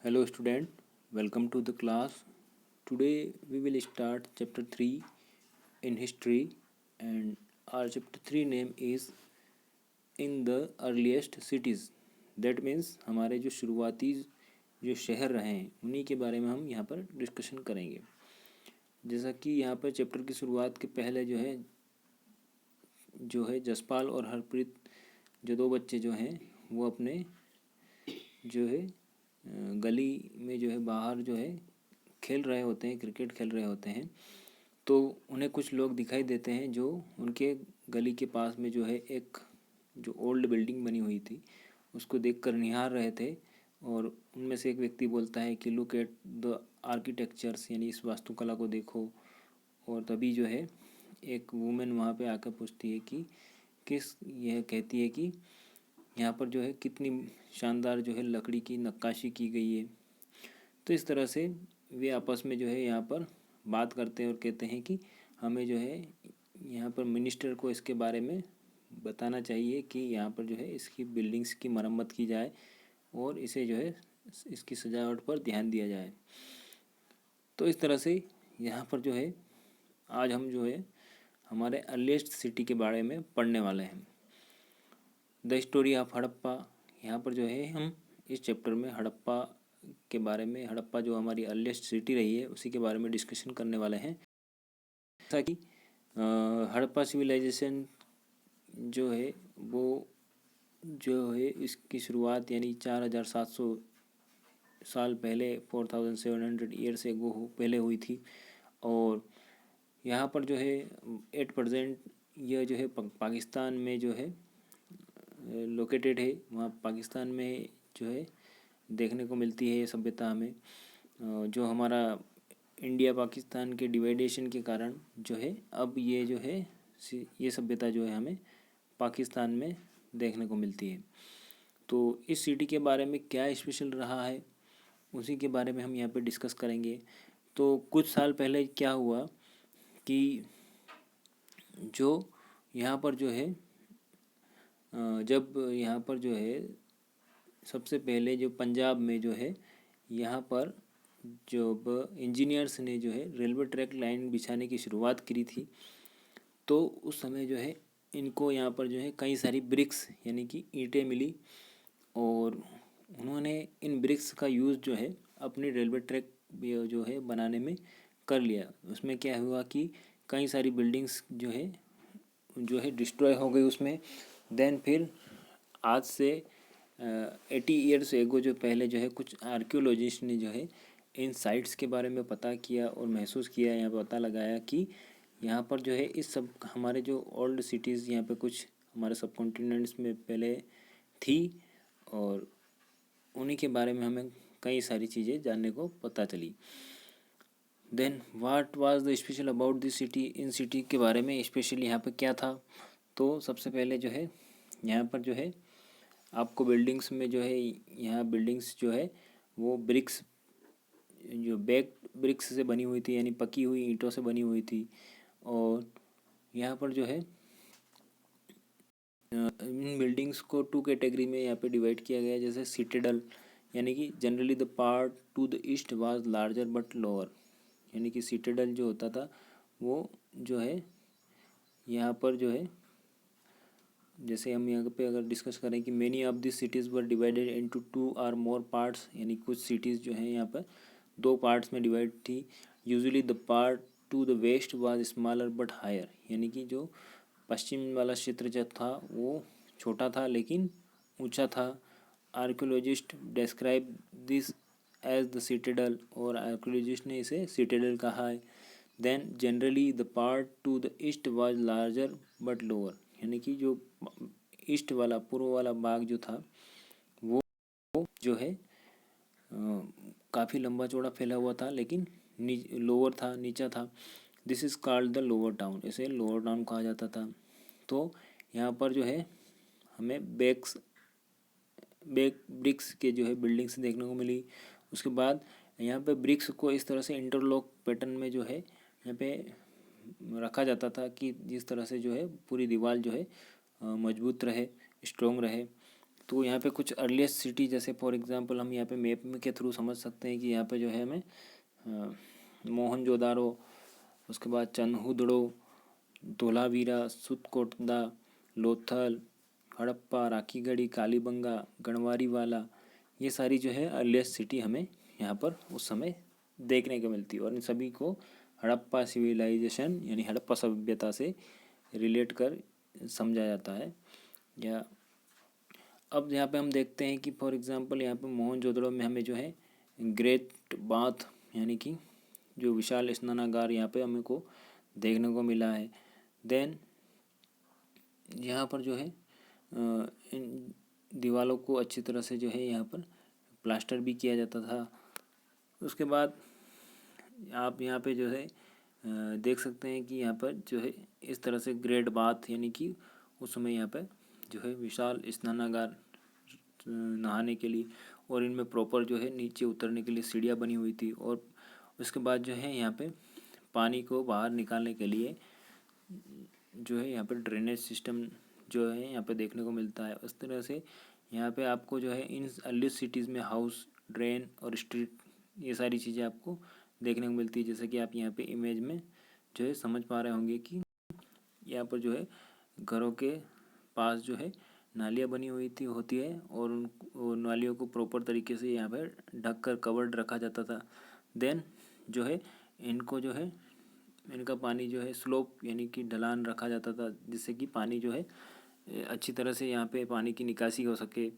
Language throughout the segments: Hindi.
Hello student, welcome to the class. Today we will start chapter 3 in history and our chapter 3 name is in the earliest cities. That means हमारे जो शुरुआती जो शहर रहे हैं उन्हीं के बारे में हम यहाँ पर डिस्कशन करेंगे। जैसा कि यहाँ पर चैप्टर की शुरुआत के पहले जो है जसपाल और हरप्रीत जो दो बच्चे जो हैं वो अपने जो है गली में जो है बाहर जो है खेल रहे होते हैं, क्रिकेट खेल रहे होते हैं। तो उन्हें कुछ लोग दिखाई देते हैं जो उनके गली के पास में जो है एक जो ओल्ड बिल्डिंग बनी हुई थी उसको देखकर निहार रहे थे। और उनमें से एक व्यक्ति बोलता है कि लुक एट द आर्किटेक्चर्स, यानी इस वास्तुकला को देखो। और तभी जो है एक वुमेन वहाँ पे आकर पूछती है कि यह कहती है कि यहाँ पर जो है कितनी शानदार जो है लकड़ी की नक्काशी की गई है। तो इस तरह से वे आपस में जो है यहाँ पर बात करते हैं और कहते हैं कि हमें जो है यहाँ पर मिनिस्टर को इसके बारे में बताना चाहिए कि यहाँ पर जो है इसकी बिल्डिंग्स की मरम्मत की जाए और इसे जो है इसकी सजावट पर ध्यान दिया जाए। तो इस तरह से यहाँ पर जो है आज हम जो है हमारे अर्लीस्ट सिटी के बारे में पढ़ने वाले हैं। The story of Harappa. यहाँ पर जो है हम इस चैप्टर में हड़प्पा के बारे में, हड़प्पा जो हमारी अर्लीस्ट सिटी रही है उसी के बारे में डिस्कशन करने वाले हैं। जैसा कि हड़प्पा सिविलाइजेशन जो है वो जो है इसकी शुरुआत यानी 4700 साल पहले 4700 ईयर्स एगो पहले हुई थी। और यहाँ पर जो है 8% यह जो है पाकिस्तान में जो है लोकेटेड है। वहाँ पाकिस्तान में जो है देखने को मिलती है ये सभ्यता हमें। जो हमारा इंडिया पाकिस्तान के डिवाइडेशन के कारण जो है अब ये जो है ये सभ्यता जो है हमें पाकिस्तान में देखने को मिलती है। तो इस सिटी के बारे में क्या स्पेशल रहा है उसी के बारे में हम यहाँ पे डिस्कस करेंगे। तो कुछ साल पहले क्या हुआ कि जो यहाँ पर जो है जब यहाँ पर जो है सबसे पहले जो पंजाब में जो है यहाँ पर जब इंजीनियर्स ने जो है रेलवे ट्रैक लाइन बिछाने की शुरुआत करी थी तो उस समय जो है इनको यहाँ पर जो है कई सारी ब्रिक्स यानी कि ईंटें मिली और उन्होंने इन ब्रिक्स का यूज़ जो है अपनी रेलवे ट्रैक जो है बनाने में कर लिया। उसमें क्या हुआ कि कई सारी बिल्डिंग्स जो है डिस्ट्रॉय हो गई उसमें। देन फिर आज से 80 ईयर्स एगो जो पहले जो है कुछ आर्कियोलॉजिस्ट ने जो है इन साइट्स के बारे में पता किया और महसूस किया, यहाँ पता लगाया कि यहाँ पर जो है इस सब हमारे जो ओल्ड सिटीज़ यहाँ पे कुछ हमारे सब कॉन्टिनेंट्स में पहले थी और उन्हीं के बारे में हमें कई सारी चीज़ें जानने को पता चली। Then what was the special about this city. इन सिटी के बारे में स्पेशल यहाँ पे क्या था। तो सबसे पहले जो है यहाँ पर जो है आपको बिल्डिंग्स में जो है यहाँ बिल्डिंग्स जो है वो ब्रिक्स जो बेक्ड ब्रिक्स से बनी हुई थी, यानी पकी हुई ईंटों से बनी हुई थी। और यहाँ पर जो है इन बिल्डिंग्स को 2 कैटेगरी में यहाँ पे डिवाइड किया गया है। जैसे सिटेडल, यानी कि generally the part to the east was larger but lower, यानी कि सिटेडल जो होता था वो जो है यहाँ पर जो है जैसे हम यहाँ पे अगर डिस्कस करें कि many of this cities were divided into 2 और मोर पार्ट्स, यानी कुछ सिटीज़ जो हैं यहाँ पर 2 पार्ट्स में डिवाइड थी। Usually the part to the west was smaller but higher, यानी कि जो पश्चिम वाला क्षेत्र जो था वो छोटा था लेकिन ऊंचा था। Archaeologist describe this as the citadel, और आर्कियोलॉजिस्ट ने इसे सिटेडल कहा है। Then generally the part to the east was larger but lower, यानी कि जो ईस्ट वाला पूर्व वाला भाग जो था वो जो है काफ़ी लंबा चौड़ा फैला हुआ था लेकिन लोअर था, नीचा था। This is called the lower town, इसे लोअर टाउन कहा जाता था। तो यहाँ पर जो है हमें ब्रिक्स के जो है बिल्डिंग्स देखने को मिली। उसके बाद यहाँ पे ब्रिक्स को इस तरह से इंटरलॉक पैटर्न में जो है यहाँ पे रखा जाता था कि जिस तरह से जो है पूरी दीवार जो है मजबूत रहे, स्ट्रॉन्ग रहे। तो यहाँ पे कुछ अर्लीस्ट सिटी, जैसे फॉर एग्जांपल हम यहाँ पे मैप में के थ्रू समझ सकते हैं कि यहाँ पे जो है हमें मोहनजोदारो, उसके बाद चन्हुदड़ो, धोलावीरा, सुतकोटदा, लोथल, हड़प्पा, राखीगढ़ी, कालीबंगा, गणवारीवाला, ये सारी जो है अर्लीस्ट सिटी हमें यहाँ पर उस समय देखने को मिलती है। और इन सभी को हड़प्पा सिविलाइजेशन यानी हड़प्पा सभ्यता से रिलेट कर समझा जाता है। या अब यहाँ पे हम देखते हैं कि फॉर एग्जांपल यहाँ पे मोहनजोदड़ो में हमें जो है ग्रेट बाथ यानी कि जो विशाल स्नानागार यहाँ पे हमें को देखने को मिला है। देन यहाँ पर जो है इन दीवारों को अच्छी तरह से जो है यहाँ पर प्लास्टर भी किया जाता था। उसके बाद आप यहाँ पे जो है देख सकते हैं कि यहाँ पर जो है इस तरह से ग्रेट बाथ यानी कि उस समय यहाँ पे जो है विशाल स्नानागार नहाने के लिए, और इनमें प्रॉपर जो है नीचे उतरने के लिए सीढ़ियाँ बनी हुई थी। और उसके बाद जो है यहाँ पे पानी को बाहर निकालने के लिए जो है यहाँ पे ड्रेनेज सिस्टम जो है यहाँ पे देखने को मिलता है। उस तरह से यहाँ पे आपको जो है इन अर्ली सिटीज़ में हाउस, ड्रेन और स्ट्रीट, ये सारी चीज़ें आपको देखने को मिलती है। जैसे कि आप यहाँ पे इमेज में जो है समझ पा रहे होंगे कि यहाँ पर जो है घरों के पास जो है नालियाँ बनी हुई थी होती है, और उन नालियों को प्रॉपर तरीके से यहाँ पर ढक कर कवर्ड रखा जाता था। देन जो है इनको जो है इनका पानी जो है स्लोप यानी कि ढलान रखा जाता था, जिससे कि पानी जो है अच्छी तरह से यहाँ पे पानी की निकासी हो सके।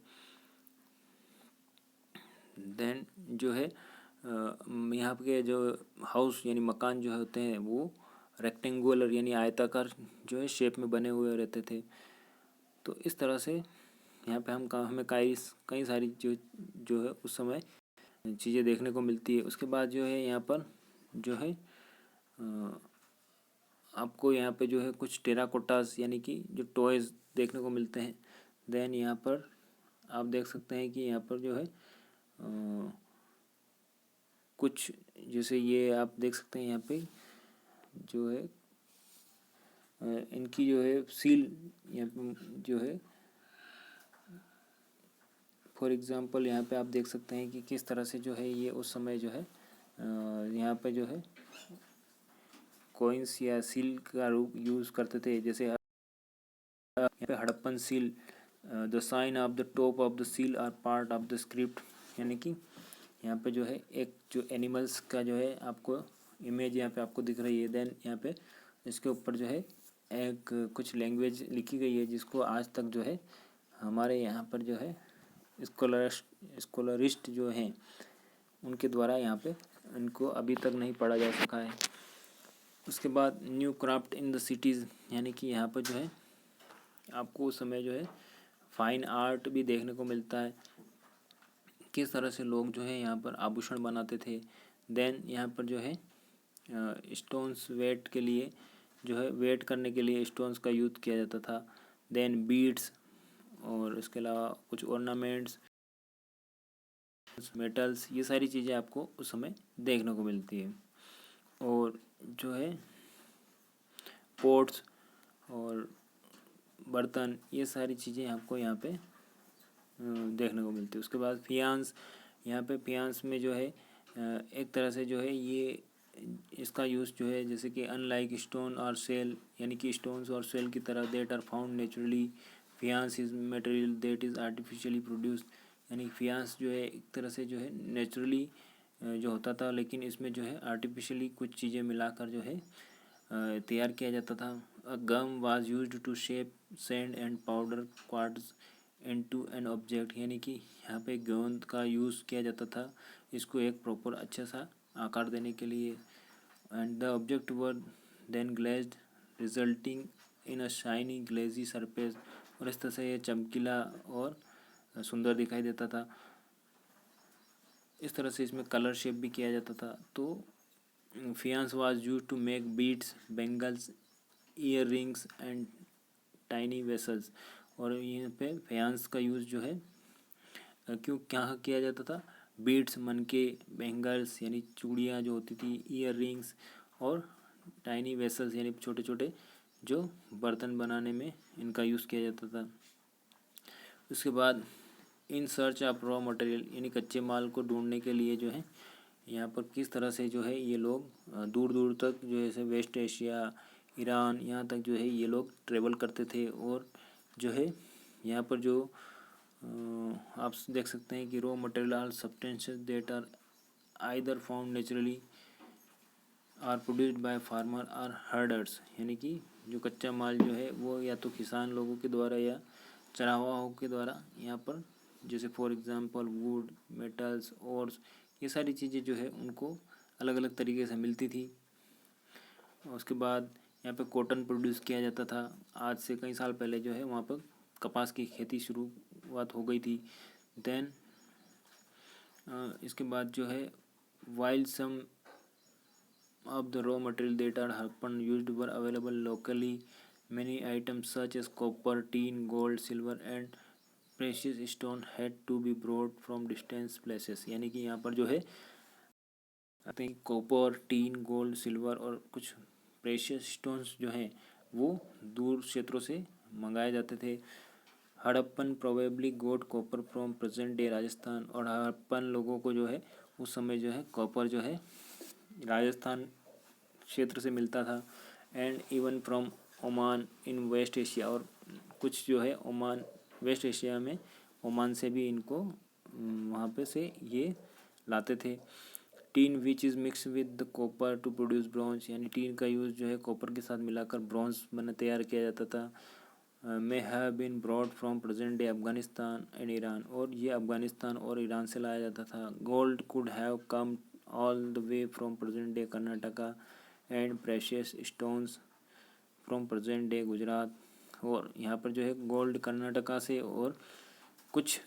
देन जो है यहाँ के जो हाउस यानी मकान जो होते हैं वो रेक्टेंगुलर यानी आयताकार जो है शेप में बने हुए रहते थे। तो इस तरह से यहाँ पे हमें कई सारी जो है उस समय चीज़ें देखने को मिलती है। उसके बाद जो है यहाँ पर जो है आपको यहाँ पे जो है कुछ टेराकोटास यानी कि जो टॉयज़ देखने को मिलते हैं। देन यहाँ पर आप देख सकते हैं कि यहाँ पर जो है कुछ जैसे ये आप देख सकते हैं यहाँ पे जो है इनकी जो है सील यहाँ पे जो है फॉर एग्ज़ाम्पल यहाँ पे आप देख सकते हैं कि किस तरह से जो है ये उस समय जो है यहाँ पे जो है कॉइन्स या सील का रूप यूज़ करते थे। जैसे यहाँ पे Harappan seal, the sign of the top of the seal are part of the script, यानी कि यहाँ पे जो है एक जो एनिमल्स का जो है आपको इमेज यहाँ पे आपको दिख रही है। देन यहाँ पे इसके ऊपर जो है एक कुछ लैंग्वेज लिखी गई है, जिसको आज तक जो है हमारे यहाँ पर जो है स्कॉलरिस्ट जो हैं उनके द्वारा यहाँ पे इनको अभी तक नहीं पढ़ा जा सका है। उसके बाद new craft in the cities, यानी कि यहाँ पर जो है आपको उस समय जो है फाइन आर्ट भी देखने को मिलता है, किस तरह से लोग जो है यहाँ पर आभूषण बनाते थे। देन यहाँ पर जो है स्टोन्स वेट के लिए जो है वेट करने के लिए स्टोन्स का यूज़ किया जाता था। देन बीड्स और इसके अलावा कुछ ऑर्नामेंट्स, मेटल्स, ये सारी चीज़ें आपको उस समय देखने को मिलती है। और जो है पोट्स और बर्तन, ये सारी चीज़ें आपको यहाँ पे देखने को मिलती है। उसके बाद फियांस, यहाँ पे फियांस में जो है एक तरह से जो है ये इसका यूज़ जो है जैसे कि अनलाइक स्टोन और सेल, यानी कि स्टोन्स और सेल की तरह that are found naturally, faience is material that is artificially produced, यानी फियांस जो है एक तरह से जो है नेचुरली जो होता था, लेकिन इसमें जो है आर्टिफिशियली कुछ चीज़ें मिलाकर जो है तैयार किया जाता था। A gum was used to shape sand and powder quartz into an object, यानी कि यहाँ पे गोंद का यूज़ किया जाता था इसको एक प्रॉपर अच्छा सा आकार देने के लिए। And the object were then glazed resulting in a shiny glassy surface, और इस तरह से ये चमकीला और सुंदर दिखाई देता था। इस तरह से इसमें कलर शेप भी किया जाता था। तो faience was use to make beads, bangles, earrings and tiny vessels, और यहाँ पे फियांस का यूज़ जो है क्यों क्या किया जाता था, बीड्स मनके, बेंगल्स यानी चूड़ियाँ जो होती थी, ईयर रिंग्स और टाइनी वेसल्स यानी छोटे छोटे जो बर्तन बनाने में इनका यूज़ किया जाता था। उसके बाद इन सर्च ऑफ रॉ मटेरियल यानी कच्चे माल को ढूंढने के लिए जो है यहाँ पर किस तरह से जो है ये लोग दूर दूर तक जो है जैसे वेस्ट एशिया, ईरान, यहाँ तक जो है ये लोग ट्रेवल करते थे। और जो है यहाँ पर जो आप देख सकते हैं कि raw material are substances that are either found naturally or produced by farmer or herders, यानी कि जो कच्चा माल जो है वो या तो किसान लोगों के द्वारा या चरावाहों के द्वारा यहाँ पर, जैसे for example would, metals, ores, ये सारी चीज़ें जो है उनको अलग अलग तरीके से मिलती थी। और उसके बाद यहाँ पे कॉटन प्रोड्यूस किया जाता था। आज से कई साल पहले जो है वहाँ पर कपास की खेती शुरुआत हो गई थी। देन इसके बाद जो है while some of the raw material that are often used were available locally, many items such as copper, tin, gold, silver and precious stone had to be brought from distant places। यानी कि यहाँ पर जो है आते हैं कॉपर, टीन, गोल्ड, सिल्वर और कुछ प्रेशियस स्टोन्स जो हैं वो दूर क्षेत्रों से मंगाए जाते थे। Harappan probably got copper from present day Rajasthan, और हड़प्पन लोगों को जो है उस समय जो है कॉपर जो है राजस्थान क्षेत्र से मिलता था। And even from Oman in West Asia, और कुछ जो है ओमान वेस्ट एशिया में ओमान से भी इनको वहाँ पे से ये लाते थे। Tin which is mix with the copper to produce bronze, यानी टीन का यूज़ जो है कॉपर के साथ मिलाकर ब्रॉन्ज बना तैयार किया जाता था। May have been brought from present day Afghanistan and Iran, और ये अफगानिस्तान और ईरान से लाया जाता था। Gold could have come all the way from present day Karnataka and precious stones from present day Gujarat, और यहाँ पर जो है गोल्ड कर्नाटका से और कुछ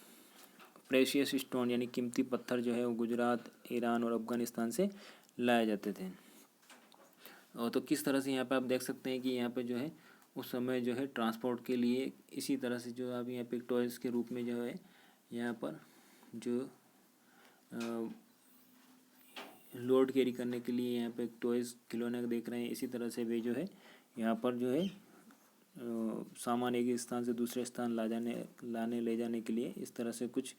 प्रेशियस स्टोन यानी कीमती पत्थर जो है वो गुजरात, ईरान और अफगानिस्तान से लाए जाते थे। और तो किस तरह से यहाँ पे आप देख सकते हैं कि यहाँ पे जो है उस समय जो है ट्रांसपोर्ट के लिए इसी तरह से जो आप यहाँ पे टॉयज़ के रूप में जो है यहाँ पर जो लोड कैरी करने के लिए यहाँ पे टॉयज़ खिलौने देख रहे हैं, इसी तरह से वे जो है यहाँ पर जो है सामान एक स्थान से दूसरे स्थान लाने ले जाने के लिए इस तरह से कुछ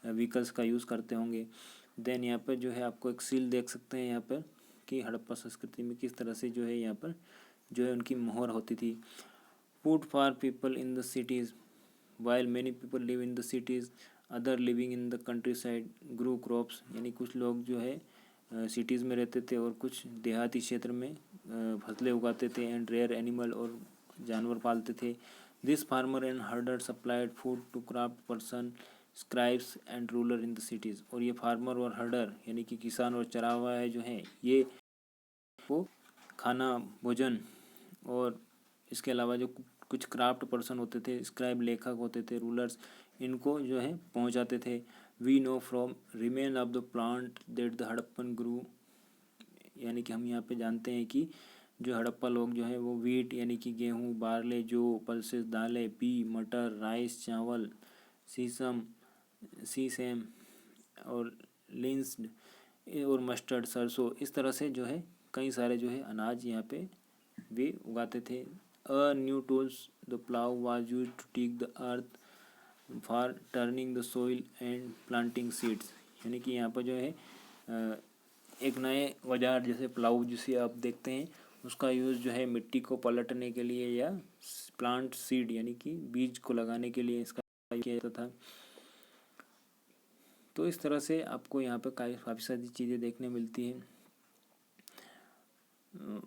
व्हीकल्स का यूज़ करते होंगे। देन यहाँ पर जो है आपको एक सील देख सकते हैं यहाँ पर कि हड़प्पा संस्कृति में किस तरह से जो है यहाँ पर जो है उनकी मोहर होती थी। Food for people in the cities, while many people live in the cities other living in the country side grow crops, यानी कुछ लोग जो है सिटीज़ में रहते थे और कुछ देहाती क्षेत्र में फसलें उगाते थे। एंड रेयर एनिमल, और जानवर पालते थे। This farmer and herder supplied food to craft person scribes and ruler in the cities, और ये फार्मर और हर्डर यानी कि किसान और चरावाहे जो हैं ये वो खाना, भोजन, और इसके अलावा जो कुछ क्राफ्ट पर्सन होते थे, स्क्राइब लेखक होते थे, रूलर्स, इनको जो है पहुंचाते थे। We know from remain of the plant that the Harappan grew, यानी कि हम यहाँ पे जानते हैं कि जो हड़प्पा लोग जो है वो वीट यानी कि गेहूँ, बारले, जो पल्सेस, दालें, पी, मटर, राइस, चावल, सीसम और लिंस्ड और मस्टर्ड, सरसों, इस तरह से जो है कई सारे जो है अनाज यहाँ पे वे उगाते थे। A new tools the plough was used to tick the earth for turning the soil and planting seeds, यानी कि यहाँ पर जो है एक नए औजार जैसे प्लाऊ जिसे आप देखते हैं उसका यूज़ जो है मिट्टी को पलटने के लिए या प्लांट सीड यानी कि बीज को लगाने के लिए इसका किया जाता था। तो इस तरह से आपको यहाँ पे काफ़ी सारी चीज़ें देखने मिलती हैं।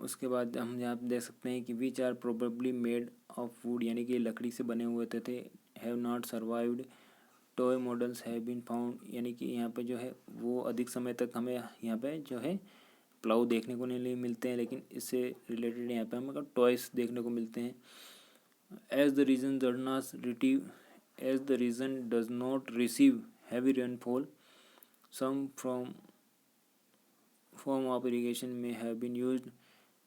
उसके बाद हम यहाँ पे देख सकते हैं कि which are probably made of wood, यानी कि लकड़ी से बने हुए थे। Have not survived, toy models have been found, यानी कि यहाँ पे जो है वो अधिक समय तक हमें यहाँ पे जो है प्लाऊ देखने को नहीं मिलते हैं, लेकिन इससे रिलेटेड यहाँ पे हमें टॉयस देखने को मिलते हैं। As the region does not receive heavy rainfall, some form of irrigation may have been used,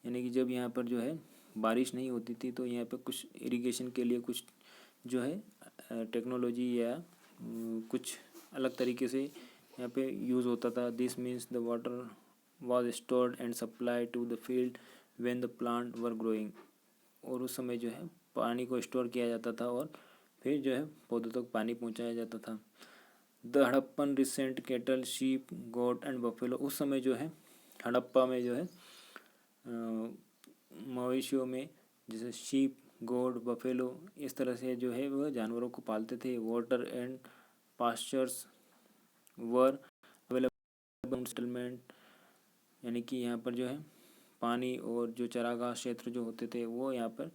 यानी कि जब यहाँ पर जो है बारिश नहीं होती थी तो यहाँ पे कुछ इरिगेशन के लिए कुछ जो है टेक्नोलॉजी या कुछ अलग तरीके से यहाँ पे यूज़ होता था। This means the water was stored and supply to the field when the plant were growing, और उस समय जो है पानी को स्टोर किया जाता था और फिर जो है पौधों तक पानी पहुंचाया जाता था। The Harappan recent cattle sheep goat and buffalo, उस समय जो है हड़प्पा में जो है मवेशियों में जैसे शीप गोट बफेलो इस तरह से जो है वह जानवरों को पालते थे। Water and pastures were available settlement, यानी कि यहाँ पर जो है पानी और जो चरागाह क्षेत्र जो होते थे वो यहाँ पर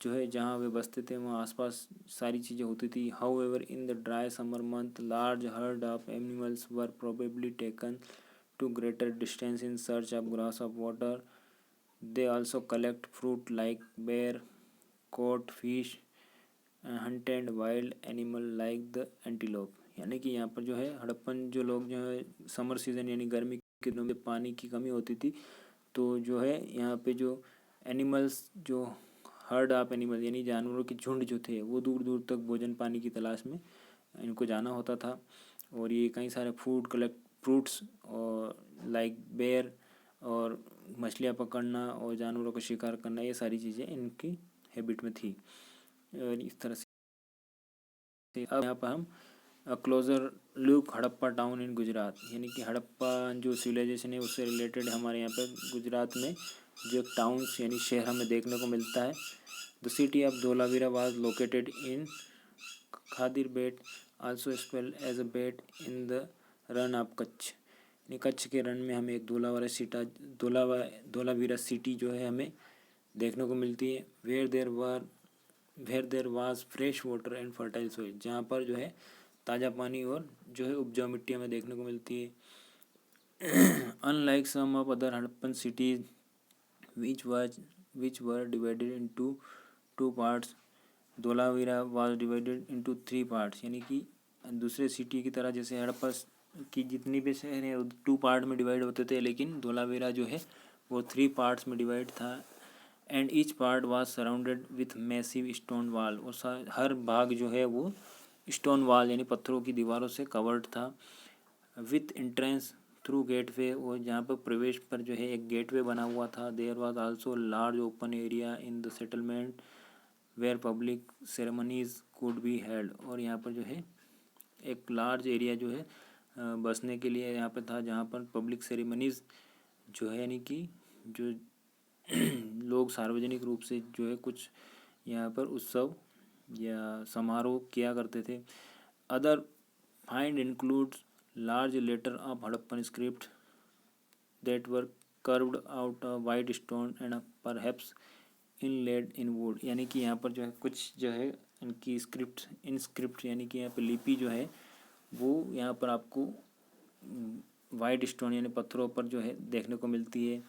जो है जहाँ वे बसते थे वहाँ आसपास सारी चीज़ें होती थी। However in the dry summer month large herd of animals were probably taken to greater distance in search of grass of water. They also collect fruit like ber caught fish hunted wild animal like the antelope, यानी कि यहाँ पर जो है हड़प्पन जो लोग जो है समर सीज़न यानी गर्मी के दिनों में पानी की कमी होती थी तो जो है यहाँ पे जो एनिमल्स जो हर्ड ऑफ एनिमल यानी जानवरों के झुंड जो थे वो दूर दूर तक भोजन पानी की तलाश में इनको जाना होता था। और ये कई सारे फ्रूट्स और लाइक बेर और मछलियाँ पकड़ना और जानवरों का शिकार करना, ये सारी चीज़ें इनकी हैबिट में थी। और इस तरह से अब यहाँ पर हम closure look Harappa town in Gujarat, यानी कि हड़प्पा जो सिविलाइजेशन है उससे रिलेटेड हमारे यहाँ पर गुजरात में जो टाउन्स यानी शहर हमें देखने को मिलता है। The city of Dholavira was located in Khadir Bet also spelled as a Bet in the Rann of Kutch, यानी कच्छ के रन में हमें एक धोलावीरा सिटी जो है हमें देखने को मिलती है। Where there was fresh water and fertile soil, जहाँ पर जो है ताज़ा पानी और जो है उपजाऊ मिट्टी हमें देखने को मिलती है। Unlike some of other Harappan cities which were divided into two parts, Dholavira was divided into 3 parts, यानी कि दूसरे सिटी की तरह जैसे हड़प्पा की जितनी भी शहर है 2 पार्ट में डिवाइड होते थे, लेकिन धोलावीरा जो है वो 3 पार्ट्स में डिवाइड था। And each part was surrounded with massive stone वाल, और हर भाग जो है वो स्टोन वाल यानी पत्थरों की दीवारों से कवर्ड था। विथ एंट्रेंस थ्रू गेटवे, और जहाँ पर प्रवेश पर जो है एक गेटवे बना हुआ था। There was also large open area in the settlement where public ceremonies could be held, और यहाँ पर जो है एक लार्ज एरिया जो है बसने के लिए यहाँ पर था जहाँ पर पब्लिक सेरेमनीज जो है यानी कि जो लोग सार्वजनिक रूप से जो है कुछ यहाँ पर उत्सव या समारोह किया करते थे। Other find includes large letter of Harappan script that were carved out of white stone and perhaps inlaid in wood, यानी कि यहाँ पर जो है कुछ जो है इनकी इंस्क्रिप्ट यानी कि यहाँ पर लिपि जो है वो यहाँ पर आपको वाइट स्टोन यानी पत्थरों पर जो है देखने को मिलती है।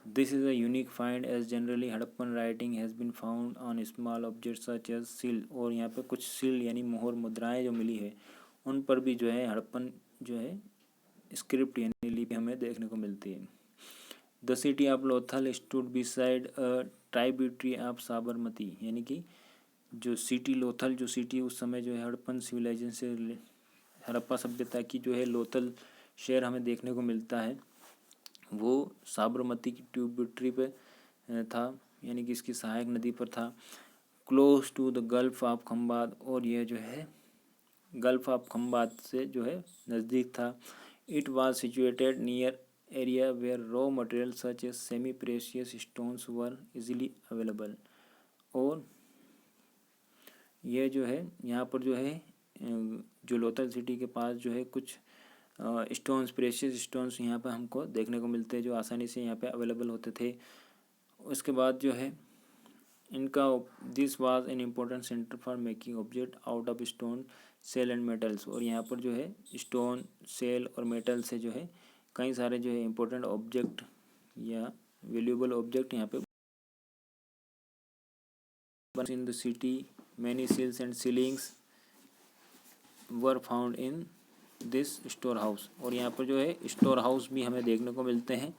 This is a unique find as generally Harappan writing has been found on small object such as seal, और यहाँ पर कुछ सील यानी मोहर मुद्राएं जो मिली है उन पर भी जो है हड़प्पन जो है स्क्रिप्ट यानी लिपि हमें देखने को मिलती है। The city of Lothal stood beside a tributary of Sabarmati, यानी कि जो सिटी लोथल जो सिटी उस समय जो है हड़प्पन सिविलाइजेशन से हड़प्पा सभ्यता की जो है लोथल शहर हमें देखने को मिलता है वो साबरमती की ट्रिब्यूटरी पे था, यानी कि इसकी सहायक नदी पर था। Close to the gulf of Khambhat, और यह जो है गल्फ ऑफ खम्बात से जो है नज़दीक था। It was situated near area where raw material such as semi precious stones were easily available, और यह जो है यहाँ पर जो है जो लोथल सिटी के पास जो है कुछ स्टोन्स प्रेशियस स्टोन्स यहाँ पर हमको देखने को मिलते हैं जो आसानी से यहाँ पे अवेलेबल होते थे। उसके बाद जो है इनका this was an important centre for making object out of stone shell and metals, और यहाँ पर जो है स्टोन सेल और मेटल से जो है कई सारे जो है इम्पोर्टेंट ऑब्जेक्ट या वैल्यूएबल ऑब्जेक्ट यहाँ पे in the city many seals and sealings were found in this store house, और यहाँ पर जो है स्टोर हाउस भी हमें देखने को मिलते हैं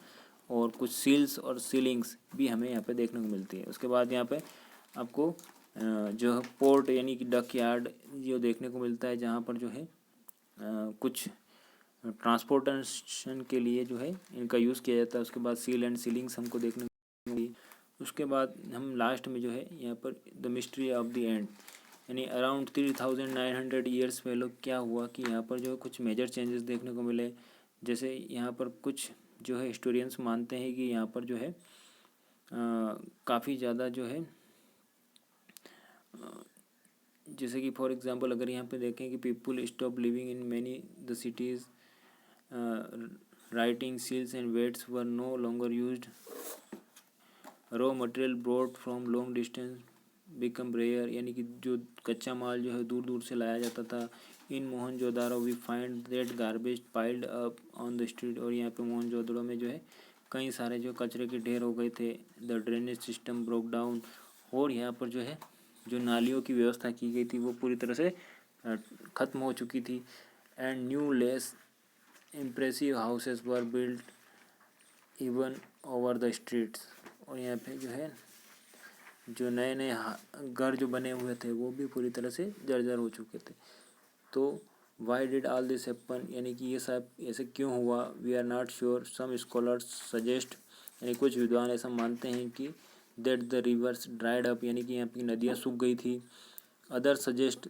और कुछ सील्स और सीलिंग्स भी हमें यहाँ पे देखने को मिलती है। उसके बाद यहाँ पे आपको जो पोर्ट यानी कि डक यार्ड जो देखने को मिलता है जहाँ पर जो है कुछ ट्रांसपोर्टेशन के लिए जो है इनका यूज़ किया जाता है। उसके बाद सील एंड सीलिंग्स हमको देखने को मिली। उसके बाद हम लास्ट में जो है यहाँ पर the mystery of the end, यानी अराउंड 3900 ईयर्स पहले क्या हुआ कि यहाँ पर जो है कुछ मेजर चेंजेस देखने को मिले। जैसे यहाँ पर कुछ जो है हिस्टोरियंस मानते हैं कि यहाँ पर जो है काफ़ी ज़्यादा जो है जैसे कि फॉर एग्जांपल अगर यहाँ पे देखें कि people stop living in many the cities, writing seals and weights were no longer used, raw material brought from long distance become rare, यानी कि जो कच्चा माल जो है दूर दूर से लाया जाता था। In Mohenjodaro we find that garbage piled up on the street, और यहाँ पे मोहनजोदड़ो में जो है कई सारे जो कचरे के ढेर हो गए थे। The drainage system broke down, और यहाँ पर जो है जो नालियों की व्यवस्था की गई थी वो पूरी तरह से ख़त्म हो चुकी थी। And new less impressive houses were built even over the streets, और यहाँ पे जो है जो नए नए घर जो बने हुए थे वो भी पूरी तरह से जर्जर हो चुके थे। तो why did all this happen, यानी कि ये सब ऐसे क्यों हुआ। We are not sure, some scholars suggest, यानी कुछ विद्वान ऐसा मानते हैं कि that the rivers dried up, यानी कि यहाँ की नदियाँ सूख गई थी। Other suggest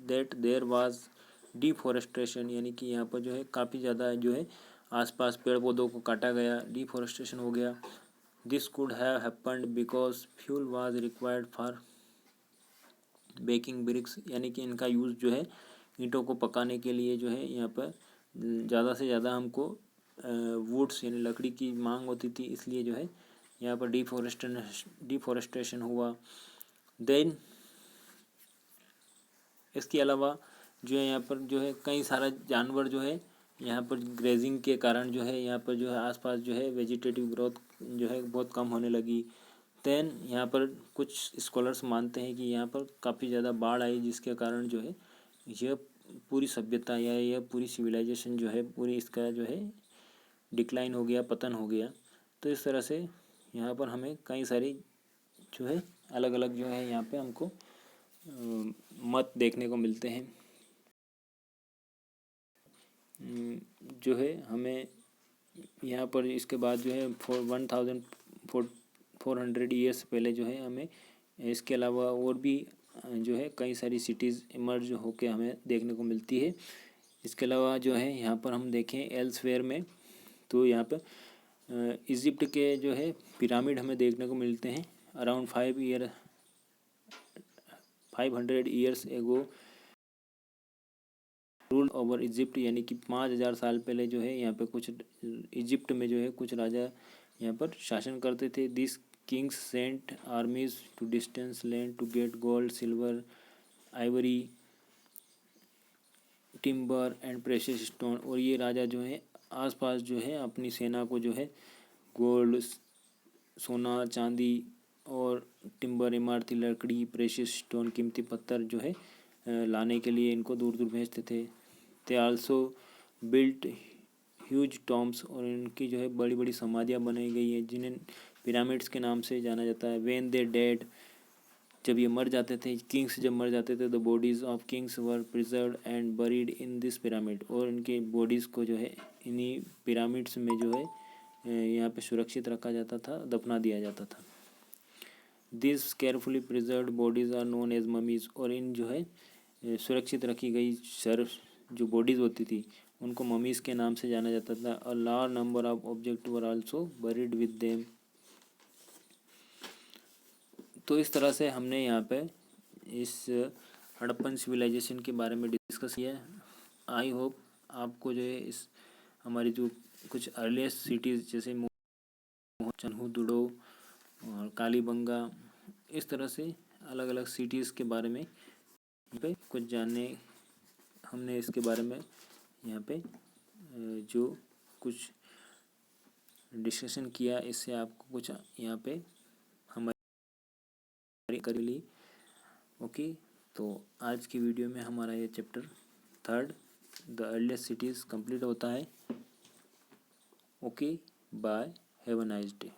that there was deforestation, यानी कि यहाँ पर जो है काफ़ी ज़्यादा जो है आसपास पेड़ पौधों को काटा गया, डिफॉरेस्टेशन हो गया। This could have happened because fuel was required for baking bricks, यानी कि इनका यूज़ जो है ईंटों को पकाने के लिए जो है यहाँ पर ज़्यादा से ज़्यादा हमको वुड्स यानी लकड़ी की मांग होती थी, इसलिए जो है यहाँ पर डिफॉरेस्टेशन हुआ। देन इसके अलावा जो है यहाँ पर जो है कई सारा जानवर जो है यहाँ पर ग्रेजिंग के कारण जो है यहाँ पर जो है आसपास जो है वेजिटेटिव ग्रोथ जो है बहुत कम होने लगी। देन यहाँ पर कुछ स्कॉलर्स मानते हैं कि यहाँ पर काफ़ी ज़्यादा बाढ़ आई, जिसके कारण जो है यह पूरी सभ्यता या यह पूरी सिविलाइजेशन जो है पूरी इसका जो है डिक्लाइन हो गया, पतन हो गया। तो इस तरह से यहाँ पर हमें कई सारी जो है अलग अलग जो है यहाँ पे हमको मत देखने को मिलते हैं। जो है हमें यहाँ पर इसके बाद जो है 1400 ईयर्स पहले जो है हमें इसके अलावा और भी जो है कई सारी सिटीज़ इमर्ज होके हमें देखने को मिलती है। इसके अलावा जो है यहाँ पर हम देखें एल्सवेयर में, तो यहाँ पर इजिप्ट के जो है पिरामिड हमें देखने को मिलते हैं। Around 500 years ago rule over Egypt, यानी कि 5000 साल पहले जो है यहाँ पे कुछ इजिप्ट में जो है कुछ राजा यहाँ पर शासन करते थे। This kings sent armies to distance land to get gold silver ivory timber and precious stone, और ये राजा जो है आसपास जो है अपनी सेना को जो है गोल्ड, सोना, चांदी और टिम्बर, इमारती लकड़ी, प्रेशियस स्टोन, कीमती पत्थर जो है लाने के लिए इनको दूर दूर भेजते थे। They also built huge Tom's, और इनकी जो है बड़ी बड़ी समाधियाँ बनाई गई हैं जिन्हें पिरामिड्स के नाम से जाना जाता है। व्हेन दे डेड, जब ये मर जाते थे, किंग्स जब मर जाते थे, the bodies of Kings were preserved and buried in this pyramid, और इनके बॉडीज़ को जो है इन्हीं पिरामिड्स में जो है यहाँ पे सुरक्षित रखा जाता था, दफना दिया जाता था। This carefully preserved bodies are known as mummies, और इन जो है सुरक्षित रखी गई जो बॉडीज़ होती थी उनको ममीज़ के नाम से जाना जाता था। A large number of object were also buried with them. तो इस तरह से हमने यहाँ पे इस हड़प्पन सिविलाइजेशन के बारे में डिस्कस किया है। आई होप आपको जो है इस हमारी जो कुछ अर्लीस्ट सिटीज़ जैसे चन्हुदुडो और कालीबंगा, इस तरह से अलग अलग सिटीज़ के बारे में पे कुछ जानने हमने इसके बारे में यहाँ पे जो कुछ डिस्कशन किया, इससे आपको कुछ यहाँ पे हमारी कर ली। ओके, तो आज की वीडियो में हमारा ये chapter 3 the earliest cities complete होता है। Okay, bye, have a nice day.